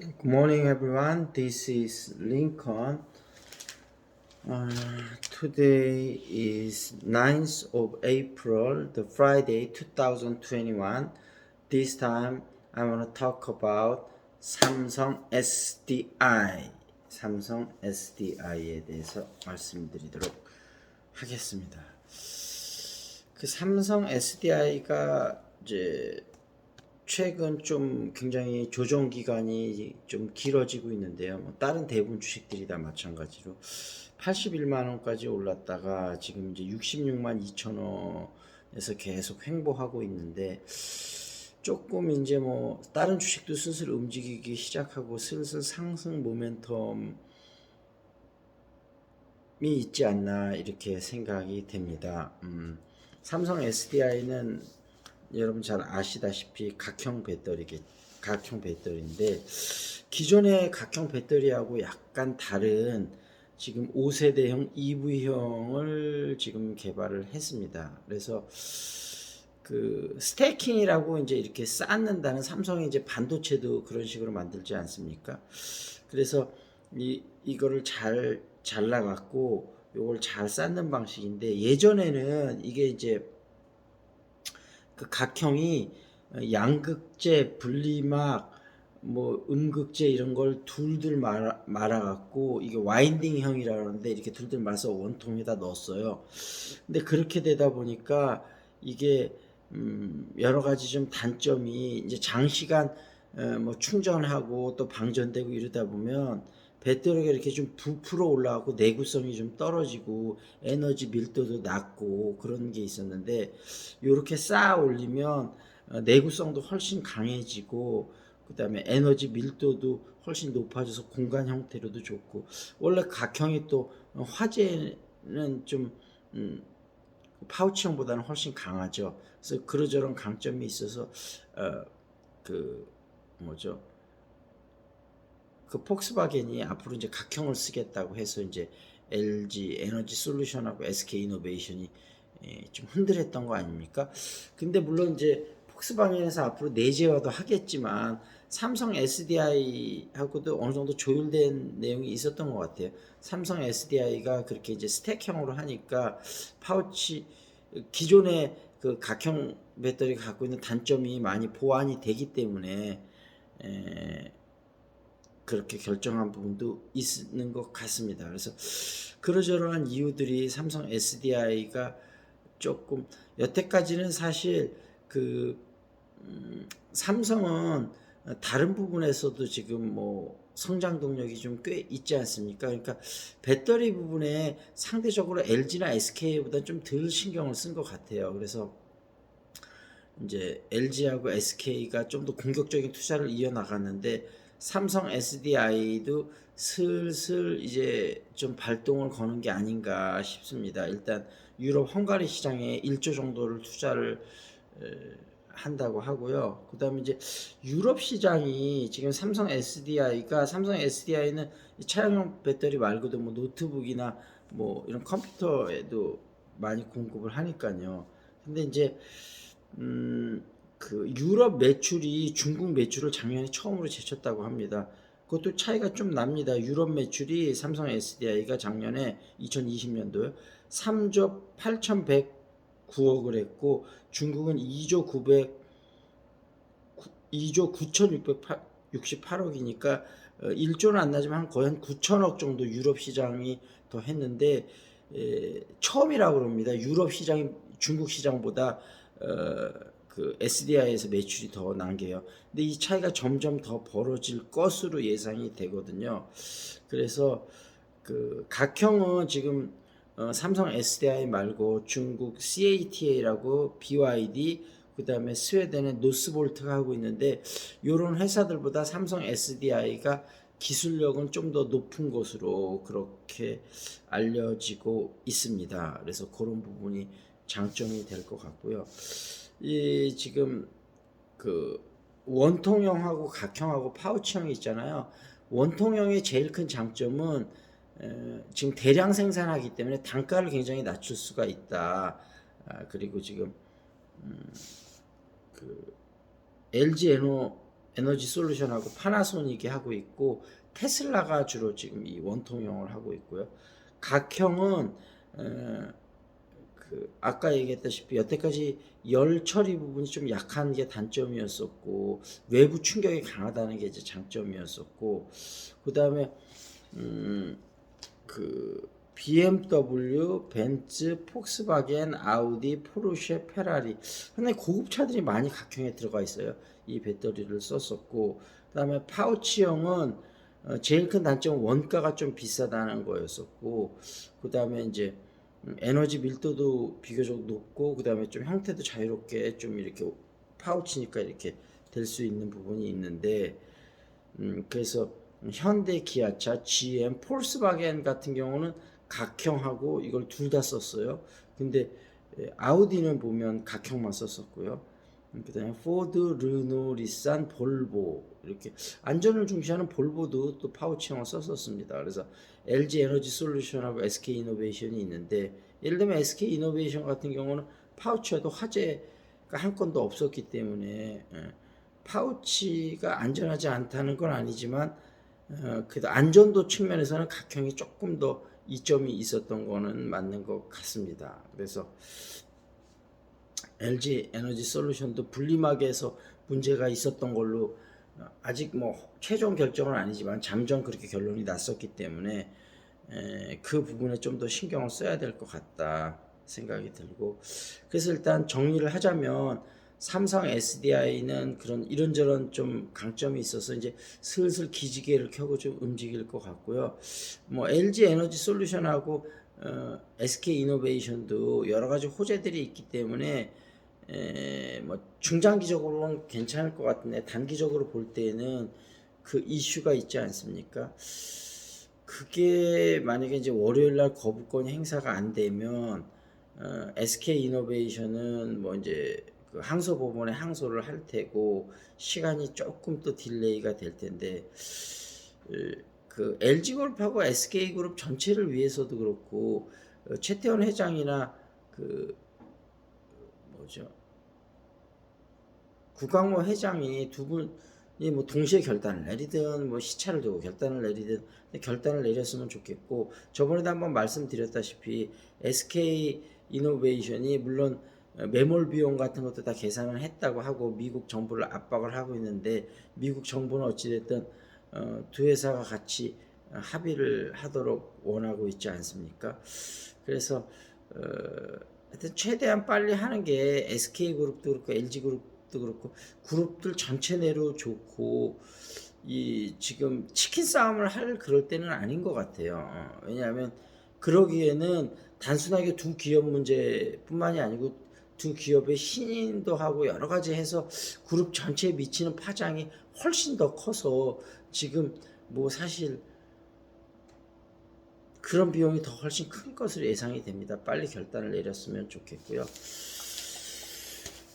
Good morning, everyone. This is Lincoln. Today is 9th of April, the Friday 2021. This time I want to talk about 삼성 SDI. 삼성 SDI에 대해서 말씀드리도록 하겠습니다. 그 삼성 SDI가 이제 최근 좀 굉장히 조정 기간이 좀 길어지고 있는데요. 뭐 다른 대부분 주식들이 다 마찬가지로 81만 원까지 올랐다가 지금 이제 66만 2천 원에서 계속 횡보하고 있는데 조금 이제 뭐 다른 주식도 슬슬 움직이기 시작하고 슬슬 상승 모멘텀이 있지 않나 이렇게 생각이 됩니다. 삼성 SDI는 여러분 잘 아시다시피 각형 배터리인데 기존의 각형 배터리하고 약간 다른 지금 5세대형 EV형을 지금 개발을 했습니다. 그래서 그 스태킹이라고 이제 이렇게 쌓는다는, 삼성이 이제 반도체도 그런 식으로 만들지 않습니까? 그래서 이거를 잘 잘라갖고 요걸 잘 쌓는 방식인데, 예전에는 이게 이제 그 각형이 양극재, 분리막, 뭐 음극재 이런 걸 둘둘 말아갖고 이게 와인딩형이라 그러는데 이렇게 둘둘 말아서 원통에다 넣었어요. 근데 그렇게 되다 보니까 이게 여러 가지 좀 단점이, 이제 장시간 뭐 충전하고 또 방전되고 이러다 보면 배터리가 이렇게 좀 부풀어 올라가고 내구성이 좀 떨어지고 에너지 밀도도 낮고 그런 게 있었는데, 이렇게 쌓아 올리면 내구성도 훨씬 강해지고 그 다음에 에너지 밀도도 훨씬 높아져서 공간 형태로도 좋고, 원래 각형이 또 화재는 좀 파우치형보다는 훨씬 강하죠. 그래서 그러저런 강점이 있어서 그 뭐죠? 그 폭스바겐이 앞으로 이제 각형을 쓰겠다고 해서 이제 LG 에너지 솔루션하고 SK 이노베이션이 좀 흔들했던 거 아닙니까? 근데 물론 이제 폭스바겐에서 앞으로 내재화도 하겠지만 삼성 SDI하고도 어느 정도 조율된 내용이 있었던 것 같아요. 삼성 SDI가 그렇게 이제 스택형으로 하니까 파우치, 기존의 그 각형 배터리가 갖고 있는 단점이 많이 보완이 되기 때문에 그렇게 결정한 부분도 있는 것 같습니다. 그래서 그러저러한 이유들이 삼성 SDI가 조금, 여태까지는 사실 그 삼성은 다른 부분에서도 지금 뭐 성장 동력이 좀 꽤 있지 않습니까? 그러니까 배터리 부분에 상대적으로 LG나 SK보다 좀 덜 신경을 쓴 것 같아요. 그래서 이제 LG하고 SK가 좀 더 공격적인 투자를 이어나갔는데, 삼성 SDI도 슬슬 이제 좀 발동을 거는 게 아닌가 싶습니다. 일단 유럽 헝가리 시장에 1조 정도를 투자를 한다고 하고요. 그 다음에 이제 유럽 시장이 지금 삼성 SDI는 차량용 배터리 말고도 뭐 노트북이나 뭐 이런 컴퓨터에도 많이 공급을 하니까요. 근데 이제 그 유럽 매출이 중국 매출을 작년에 처음으로 제쳤다고 합니다. 그것도 차이가 좀 납니다. 유럽 매출이 삼성 SDI가 작년에 2020년도에 3조 8,109억을 했고, 중국은 2조 9,668억이니까 1조는 안 나지만 거의 한 9천억 정도 유럽 시장이 더 했는데, 처음이라고 그럽니다. 유럽 시장이 중국 시장보다 그 SDI에서 매출이 더 난 게요. 근데 이 차이가 점점 더 벌어질 것으로 예상이 되거든요. 그래서 그 각형은 지금 삼성 SDI 말고 중국 CATA라고 BYD, 그 다음에 스웨덴의 노스볼트가 하고 있는데, 이런 회사들보다 삼성 SDI가 기술력은 좀 더 높은 것으로 그렇게 알려지고 있습니다. 그래서 그런 부분이 장점이 될 것 같고요. 이 지금 그 원통형하고 각형하고 파우치형이 있잖아요. 원통형의 제일 큰 장점은 지금 대량 생산하기 때문에 단가를 굉장히 낮출 수가 있다. 그리고 지금 그 LG 에너 에너지 솔루션하고 파나소닉이 하고 있고 테슬라가 주로 지금 이 원통형을 하고 있고요. 각형은 그 아까 얘기했다시피 여태까지 열 처리 부분이 좀 약한 게 단점이었었고 외부 충격이 강하다는 게 이제 장점이었었고 그 다음에 그 BMW, 벤츠, 폭스바겐, 아우디, 포르쉐, 페라리 상당히 고급 차들이 많이 각형에 들어가 있어요. 이 배터리를 썼었고 그다음에 파우치형은 제일 큰 단점은 원가가 좀 비싸다는 거였었고 그다음에 이제 에너지 밀도도 비교적 높고 그다음에 좀 형태도 자유롭게 좀 이렇게 파우치니까 이렇게 될 수 있는 부분이 있는데 그래서 현대, 기아차, GM, 폴스바겐 같은 경우는 각형하고 이걸 둘 다 썼어요. 근데 아우디는 보면 각형만 썼었고요. 그다음에 포드, 르노, 닛산, 볼보 이렇게 안전을 중시하는 볼보도 또 파우치형을 썼었습니다. 그래서 LG 에너지 솔루션하고 SK 이노베이션이 있는데 예를 들면 SK 이노베이션 같은 경우는 파우치에도 화재가 한 건도 없었기 때문에 파우치가 안전하지 않다는 건 아니지만 그래도 안전도 측면에서는 각형이 조금 더 이점이 있었던 거는 맞는 것 같습니다. 그래서 LG 에너지 솔루션도 분리막에서 문제가 있었던 걸로 아직 뭐 최종 결정은 아니지만 잠정 그렇게 결론이 났었기 때문에 그 부분에 좀 더 신경을 써야 될 것 같다 생각이 들고 그래서 일단 정리를 하자면 삼성 SDI는 그런 이런저런 좀 강점이 있어서 이제 슬슬 기지개를 켜고 좀 움직일 것 같고요. 뭐 LG 에너지 솔루션하고 SK 이노베이션도 여러 가지 호재들이 있기 때문에 뭐 중장기적으로는 괜찮을 것 같은데 단기적으로 볼 때는 그 이슈가 있지 않습니까? 그게 만약에 이제 월요일 날 거부권 행사가 안 되면 SK 이노베이션은 뭐 이제 그 항소 법원에 항소를 할 테고 시간이 조금 또 딜레이가 될 텐데 그 LG그룹하고 SK그룹 전체를 위해서도 그렇고 최태원 회장이나 그 뭐죠 구강호 회장이 두 분이 뭐 동시에 결단을 내리든 뭐 시차를 두고 결단을 내리든 결단을 내렸으면 좋겠고 저번에도 한번 말씀드렸다시피 SK 이노베이션이 물론 매몰 비용 같은 것도 다 계산을 했다고 하고 미국 정부를 압박을 하고 있는데 미국 정부는 어찌됐든 두 회사가 같이 합의를 하도록 원하고 있지 않습니까? 그래서 하여튼 최대한 빨리 하는 게 SK그룹도 그렇고 LG그룹도 그렇고 그룹들 전체 내로 좋고 이 지금 치킨 싸움을 할 그럴 때는 아닌 것 같아요. 왜냐하면 그러기에는 단순하게 두 기업 문제뿐만이 아니고 두 기업의 신인도 하고 여러 가지 해서 그룹 전체에 미치는 파장이 훨씬 더 커서 지금 뭐 사실 그런 비용이 더 훨씬 큰 것으로 예상이 됩니다. 빨리 결단을 내렸으면 좋겠고요.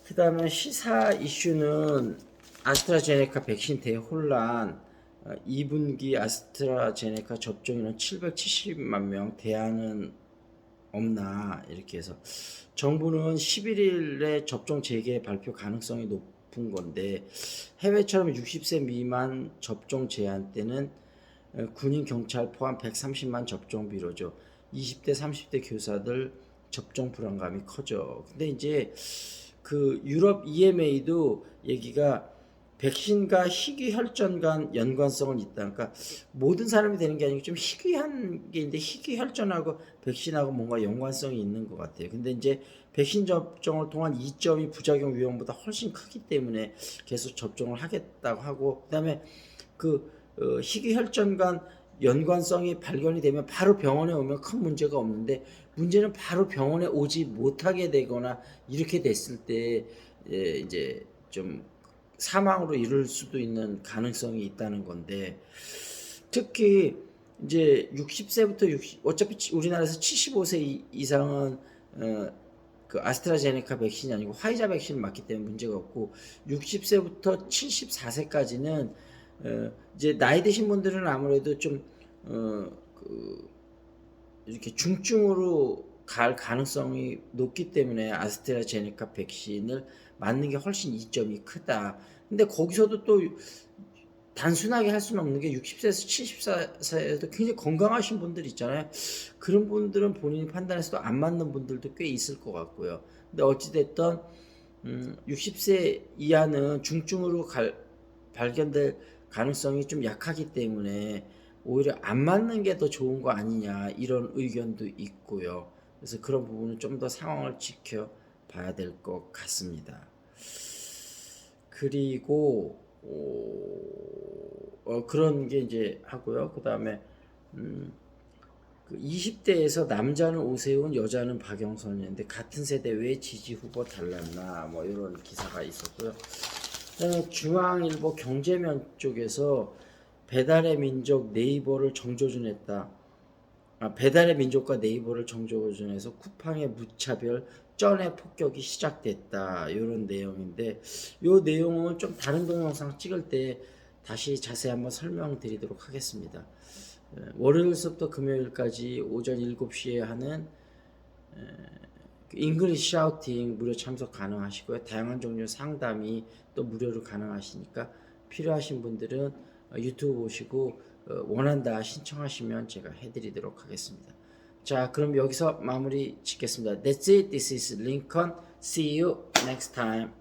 그 다음에 시사 이슈는 아스트라제네카 백신 대혼란 2분기 아스트라제네카 접종인원 770만 명 대안은 없나 이렇게 해서 정부는 11일에 접종 재개 발표 가능성이 높은 건데 해외처럼 60세 미만 접종 제한 때는 군인 경찰 포함 130만 접종비로죠. 20대 30대 교사들 접종 불안감이 커져. 근데 이제 그 유럽 EMA도 얘기가 백신과 희귀혈전 간 연관성은 있다. 그러니까 모든 사람이 되는 게 아니고 좀 희귀한 게 있는데 희귀혈전하고 백신하고 뭔가 연관성이 있는 것 같아요. 근데 이제 백신 접종을 통한 이점이 부작용 위험보다 훨씬 크기 때문에 계속 접종을 하겠다고 하고 그다음에 그 희귀혈전 간 연관성이 발견이 되면 바로 병원에 오면 큰 문제가 없는데 문제는 바로 병원에 오지 못하게 되거나 이렇게 됐을 때 이제 좀 사망으로 이를 수도 있는 가능성이 있다는 건데 특히 이제 60세부터 60 어차피 우리나라에서 75세 이상은 그 아스트라제네카 백신이 아니고 화이자 백신을 맞기 때문에 문제가 없고 60세부터 74세까지는 이제 나이 드신 분들은 아무래도 좀 그 이렇게 중증으로 갈 가능성이 높기 때문에 아스트라제네카 백신을 맞는 게 훨씬 이점이 크다. 근데 거기서도 또 단순하게 할 수는 없는 게 60세에서 74세에도 굉장히 건강하신 분들 있잖아요. 그런 분들은 본인이 판단해서도 안 맞는 분들도 꽤 있을 것 같고요. 근데 어찌됐든 60세 이하는 중증으로 발견될 가능성이 좀 약하기 때문에 오히려 안 맞는 게 더 좋은 거 아니냐 이런 의견도 있고요. 그래서 그런 부분은 좀 더 상황을 지켜봐야 될 것 같습니다. 그리고 그런 게 이제 하고요. 그 다음에 그 20대에서 남자는 오세훈, 여자는 박영선이었는데 같은 세대 왜 지지 후보 달랐나 뭐 이런 기사가 있었고요. 그다음에 중앙일보 경제면 쪽에서 배달의 민족 네이버를 정조준했다. 배달의 민족과 네이버를 정조준해서 쿠팡의 무차별 쩐의 폭격이 시작됐다. 이런 내용인데 이 내용은 좀 다른 동영상 찍을 때 다시 자세히 한번 설명드리도록 하겠습니다. 월요일부터 금요일까지 오전 7시에 하는 잉글리시 샤우팅 무료 참석 가능하시고요. 다양한 종류 상담이 또 무료로 가능하시니까 필요하신 분들은 유튜브 보시고 원한다 신청하시면 제가 해드리도록 하겠습니다. 자, 그럼 여기서 마무리 짓겠습니다. That's it. This is Lincoln. See you next time.